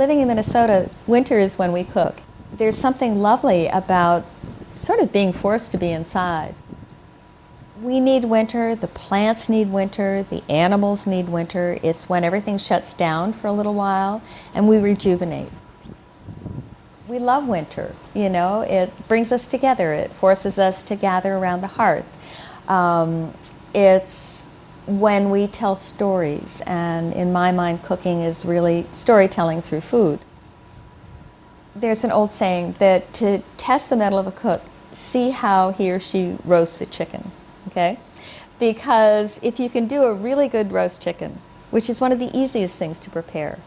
living in Minnesota, winter is when we cook. There's something lovely about sort of being forced to be inside. We need winter, the plants need winter, the animals need winter. It's when everything shuts down for a little while and we rejuvenate. We love winter, you know, it brings us together, it forces us to gather around the hearth. It's when we tell stories, and in my mind cooking is really storytelling through food. There's an old saying that to test the mettle of a cook, see how he or she roasts a chicken, okay? Because if you can do a really good roast chicken, which is one of the easiest things to prepare,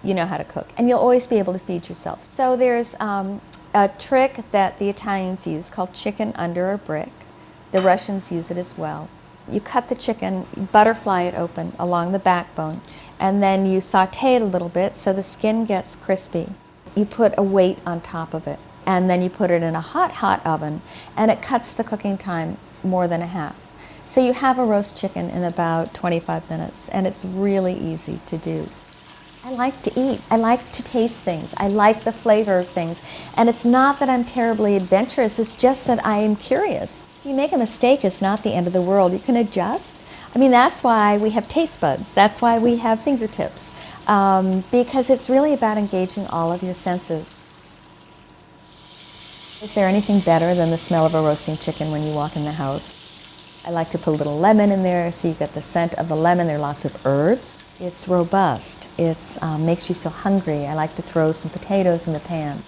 you know how to cook, and you'll always be able to feed yourself. So there's a trick that the Italians use called chicken under a brick. The Russians use it as well. You cut the chicken, butterfly it open along the backbone, and then you saute it a little bit so the skin gets crispy. You put a weight on top of it, and then you put it in a hot, hot oven, and it cuts the cooking time more than a half. So you have a roast chicken in about 25 minutes, and it's really easy to do. I like to eat. I like to taste things. I like the flavor of things. And it's not that I'm terribly adventurous, it's just that I am curious. If you make a mistake, it's not the end of the world. You can adjust. I mean, that's why we have taste buds. That's why we have fingertips. Because it's really about engaging all of your senses. Is there anything better than the smell of a roasting chicken when you walk in the house? I like to put a little lemon in there so you get the scent of the lemon. There are lots of herbs. It's robust. It makes you feel hungry. I like to throw some potatoes in the pan.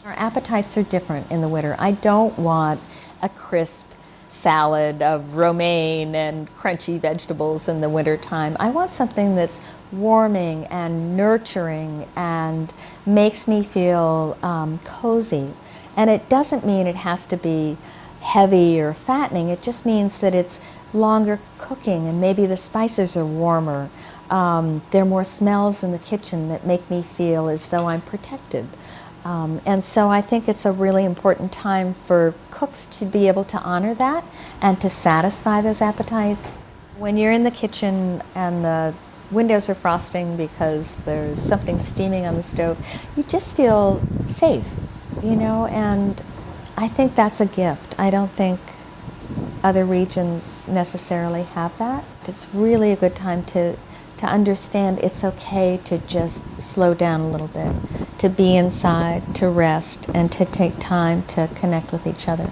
Our appetites are different in the winter. I don't want a crisp salad of romaine and crunchy vegetables in the wintertime. I want something that's warming and nurturing and makes me feel cozy. And it doesn't mean it has to be heavy or fattening. It just means that it's longer cooking and maybe the spices are warmer. There are more smells in the kitchen that make me feel as though I'm protected. And so I think it's a really important time for cooks to be able to honor that and to satisfy those appetites. When you're in the kitchen and the windows are frosting because there's something steaming on the stove, you just feel safe, you know, and I think that's a gift. I don't think other regions necessarily have that. It's really a good time to understand it's okay to just slow down a little bit, to be inside, to rest, and to take time to connect with each other.